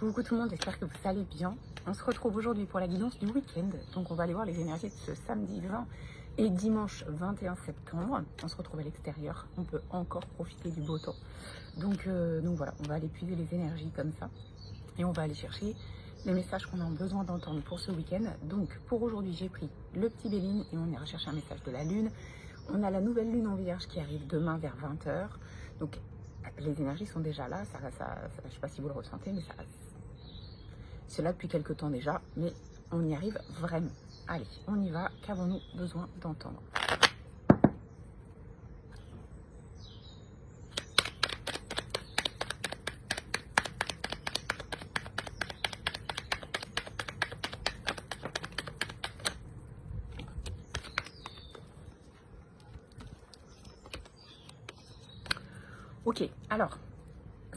Coucou tout le monde, j'espère que vous allez bien. On se retrouve aujourd'hui pour la guidance du week-end. Donc on va aller voir les énergies de ce samedi 20 et dimanche 21 septembre. On se retrouve à l'extérieur, on peut encore profiter du beau temps. Donc voilà, on va aller puiser les énergies comme ça. Et on va aller chercher les messages qu'on a besoin d'entendre pour ce week-end. Donc pour aujourd'hui, j'ai pris le petit Béline et on ira chercher un message de la Lune. On a la nouvelle Lune en Vierge qui arrive demain vers 20 h. Donc les énergies sont déjà là. Je ne sais pas si vous le ressentez, mais c'est là depuis quelques temps déjà. Mais on y arrive vraiment. Allez, on y va. Qu'avons-nous besoin d'entendre ? Ok, alors,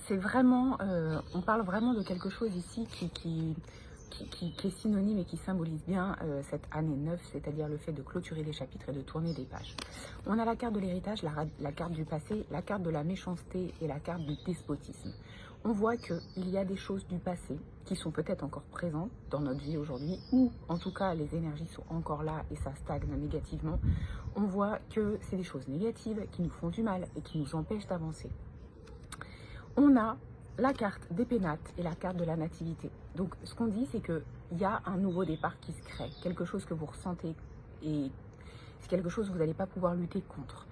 c'est vraiment, on parle vraiment de quelque chose ici qui est synonyme et qui symbolise bien cette année 9, c'est-à-dire le fait de clôturer les chapitres et de tourner des pages. On a la carte de l'héritage, la carte du passé, la carte de la méchanceté et la carte du despotisme. On voit qu'il y a des choses du passé qui sont peut-être encore présentes dans notre vie aujourd'hui, ou en tout cas les énergies sont encore là et ça stagne négativement. On voit que c'est des choses négatives qui nous font du mal et qui nous empêchent d'avancer. On a la carte des pénates et la carte de la nativité. Donc ce qu'on dit, c'est qu'il y a un nouveau départ qui se crée, quelque chose que vous ressentez et c'est quelque chose que vous n'allez pas pouvoir lutter contre.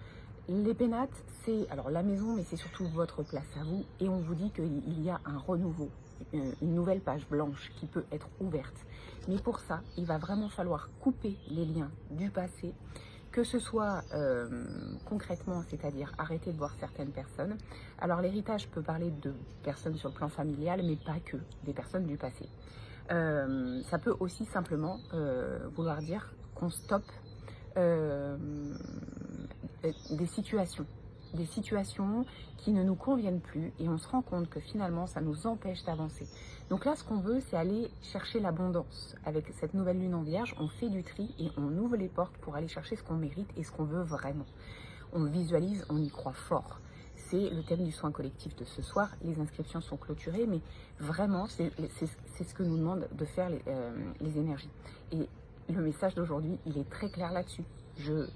Les pénates, c'est alors la maison, mais c'est surtout votre place à vous. Et on vous dit qu'il y a un renouveau, une nouvelle page blanche qui peut être ouverte. Mais pour ça, il va vraiment falloir couper les liens du passé, que ce soit concrètement, c'est-à-dire arrêter de voir certaines personnes. Alors l'héritage peut parler de personnes sur le plan familial, mais pas que, des personnes du passé. Ça peut aussi simplement vouloir dire qu'on stoppe des situations qui ne nous conviennent plus et on se rend compte que finalement ça nous empêche d'avancer. Donc là ce qu'on veut, c'est aller chercher l'abondance. Avec cette nouvelle lune en Vierge, on fait du tri et on ouvre les portes pour aller chercher ce qu'on mérite et ce qu'on veut vraiment. On visualise, on y croit fort. C'est le thème du soin collectif de ce soir. Les inscriptions sont clôturées, mais vraiment c'est ce que nous demandent de faire les énergies. Et le message d'aujourd'hui, il est très clair là-dessus. Je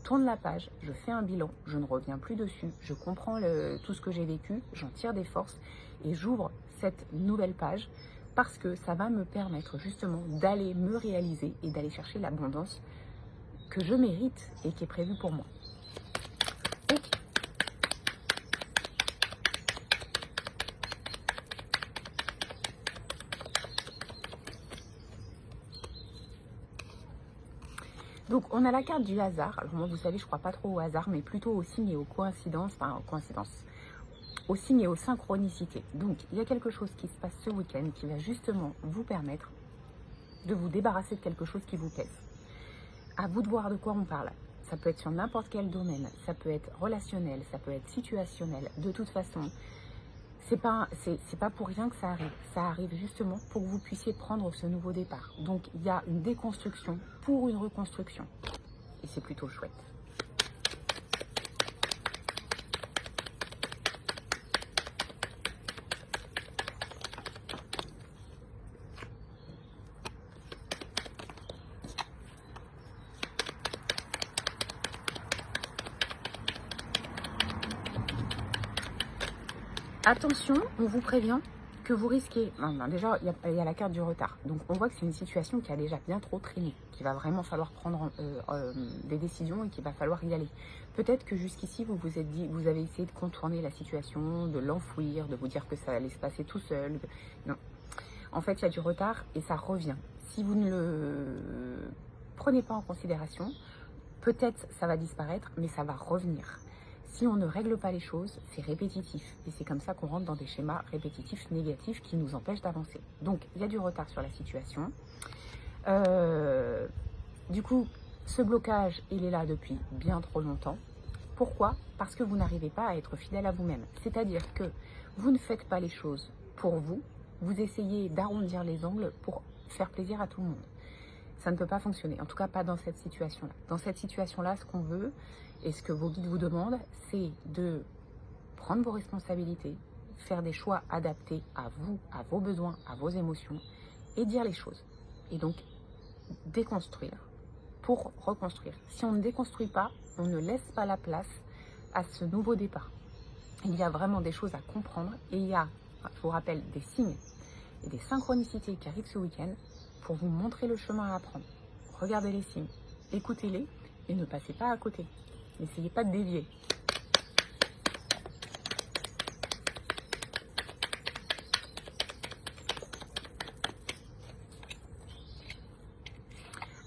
tourne la page, je fais un bilan, je ne reviens plus dessus, je comprends tout ce que j'ai vécu, j'en tire des forces et j'ouvre cette nouvelle page parce que ça va me permettre justement d'aller me réaliser et d'aller chercher l'abondance que je mérite et qui est prévue pour moi. Okay. Donc on a la carte du hasard. Alors moi vous savez, je crois pas trop au hasard, mais plutôt aux signes et aux coïncidences, aux signes et aux synchronicités. Donc il y a quelque chose qui se passe ce week-end qui va justement vous permettre de vous débarrasser de quelque chose qui vous pèse. À vous de voir de quoi on parle. Ça peut être sur n'importe quel domaine, ça peut être relationnel, ça peut être situationnel. De toute façon, c'est pas pour rien que ça arrive. Ça arrive justement pour que vous puissiez prendre ce nouveau départ. Donc il y a une déconstruction pour une reconstruction. Et c'est plutôt chouette. Attention, on vous prévient que vous risquez... déjà, il y a la carte du retard. Donc, on voit que c'est une situation qui a déjà bien trop traîné, qu'il va vraiment falloir prendre des décisions et qu'il va falloir y aller. Peut-être que jusqu'ici, vous vous êtes dit, vous avez essayé de contourner la situation, de l'enfouir, de vous dire que ça allait se passer tout seul. Non. En fait, il y a du retard et ça revient. Si vous ne le prenez pas en considération, peut-être ça va disparaître, mais ça va revenir. Si on ne règle pas les choses, c'est répétitif. Et c'est comme ça qu'on rentre dans des schémas répétitifs négatifs qui nous empêchent d'avancer. Donc, il y a du retard sur la situation. Du coup, ce blocage, il est là depuis bien trop longtemps. Pourquoi ? Parce que vous n'arrivez pas à être fidèle à vous-même. C'est-à-dire que vous ne faites pas les choses pour vous. Vous essayez d'arrondir les angles pour faire plaisir à tout le monde. Ça ne peut pas fonctionner, en tout cas pas dans cette situation-là. Dans cette situation-là, ce qu'on veut et ce que vos guides vous demandent, c'est de prendre vos responsabilités, faire des choix adaptés à vous, à vos besoins, à vos émotions et dire les choses. Et donc, déconstruire pour reconstruire. Si on ne déconstruit pas, on ne laisse pas la place à ce nouveau départ. Il y a vraiment des choses à comprendre et il y a, je vous rappelle, des signes et des synchronicités qui arrivent ce week-end pour vous montrer le chemin à prendre. Regardez les signes, écoutez-les et ne passez pas à côté. N'essayez pas de dévier.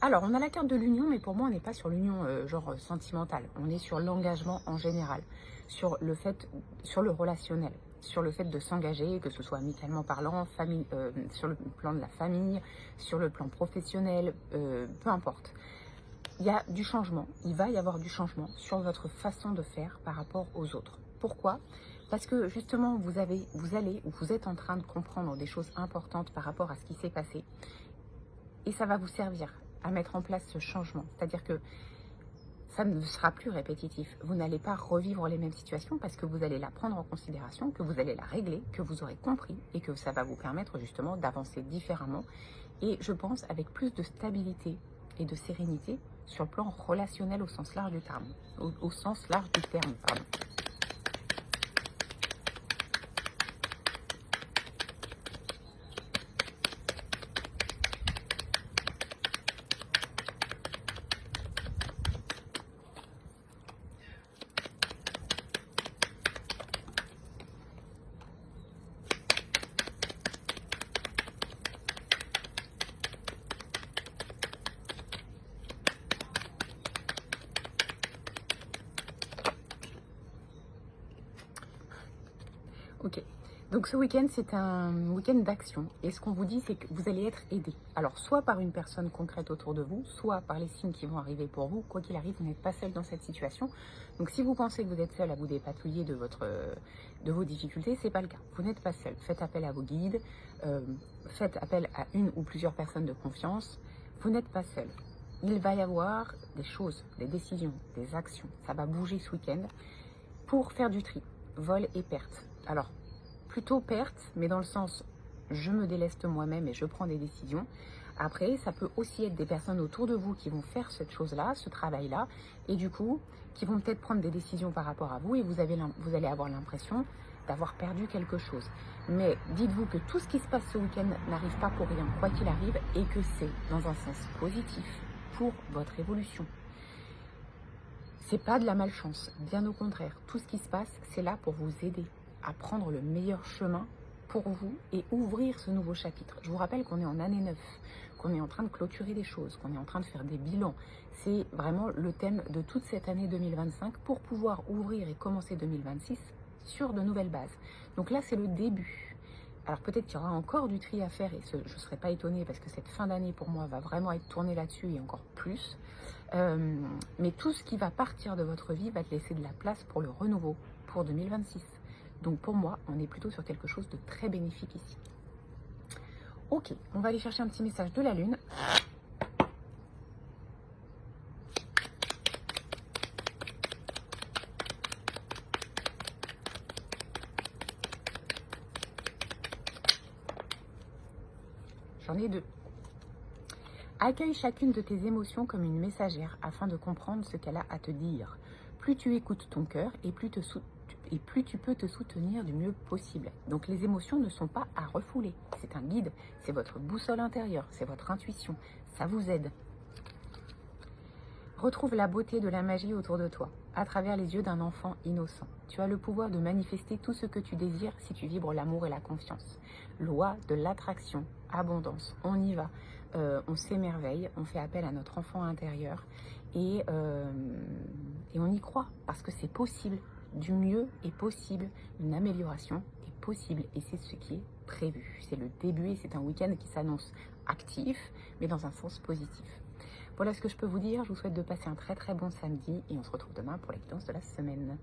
Alors, on a la carte de l'union, mais pour moi, on n'est pas sur l'union genre sentimentale. On est sur l'engagement en général, sur le fait, sur le relationnel, sur le fait de s'engager, que ce soit amicalement parlant, sur le plan de la famille, sur le plan professionnel, peu importe. Il y a du changement, il va y avoir du changement sur votre façon de faire par rapport aux autres. Pourquoi ? Parce que justement, vous êtes en train de comprendre des choses importantes par rapport à ce qui s'est passé. Et ça va vous servir à mettre en place ce changement. C'est-à-dire que ça ne sera plus répétitif. Vous n'allez pas revivre les mêmes situations parce que vous allez la prendre en considération, que vous allez la régler, que vous aurez compris et que ça va vous permettre justement d'avancer différemment. Et je pense avec plus de stabilité et de sérénité sur le plan relationnel au sens large du terme. Au sens large du terme, pardon. Ok, donc ce week-end, c'est un week-end d'action. Et ce qu'on vous dit, c'est que vous allez être aidé. Alors, soit par une personne concrète autour de vous, soit par les signes qui vont arriver pour vous. Quoi qu'il arrive, vous n'êtes pas seul dans cette situation. Donc, si vous pensez que vous êtes seul à vous dépatouiller de vos difficultés, c'est pas le cas. Vous n'êtes pas seul. Faites appel à vos guides, faites appel à une ou plusieurs personnes de confiance. Vous n'êtes pas seul. Il va y avoir des choses, des décisions, des actions. Ça va bouger ce week-end pour faire du tri, vol et perte. Alors, plutôt perte, mais dans le sens, je me déleste moi-même et je prends des décisions. Après, ça peut aussi être des personnes autour de vous qui vont faire cette chose-là, ce travail-là, et du coup, qui vont peut-être prendre des décisions par rapport à vous, et vous allez avoir l'impression d'avoir perdu quelque chose. Mais dites-vous que tout ce qui se passe ce week-end n'arrive pas pour rien, quoi qu'il arrive, et que c'est dans un sens positif pour votre évolution. C'est pas de la malchance, bien au contraire. Tout ce qui se passe, c'est là pour vous aider à prendre le meilleur chemin pour vous et ouvrir ce nouveau chapitre. Je vous rappelle qu'on est en année 9, qu'on est en train de clôturer des choses, qu'on est en train de faire des bilans. C'est vraiment le thème de toute cette année 2025 pour pouvoir ouvrir et commencer 2026 sur de nouvelles bases. Donc là, c'est le début. Alors peut-être qu'il y aura encore du tri à faire et je ne serais pas étonnée parce que cette fin d'année pour moi va vraiment être tournée là-dessus et encore plus. Mais tout ce qui va partir de votre vie va te laisser de la place pour le renouveau pour 2026. Donc pour moi, on est plutôt sur quelque chose de très bénéfique ici. Ok, on va aller chercher un petit message de la Lune. J'en ai deux. Accueille chacune de tes émotions comme une messagère afin de comprendre ce qu'elle a à te dire. Plus tu écoutes ton cœur et plus tu peux te soutenir du mieux possible. Donc les émotions ne sont pas à refouler. C'est un guide, c'est votre boussole intérieure, c'est votre intuition. Ça vous aide. Retrouve la beauté de la magie autour de toi, à travers les yeux d'un enfant innocent. Tu as le pouvoir de manifester tout ce que tu désires si tu vibres l'amour et la confiance. Loi de l'attraction, abondance, on y va. On s'émerveille, on fait appel à notre enfant intérieur et on y croit parce que c'est possible. Du mieux est possible, une amélioration est possible et c'est ce qui est prévu. C'est le début et c'est un week-end qui s'annonce actif mais dans un sens positif. Voilà ce que je peux vous dire. Je vous souhaite de passer un très très bon samedi et on se retrouve demain pour la guidance de la semaine.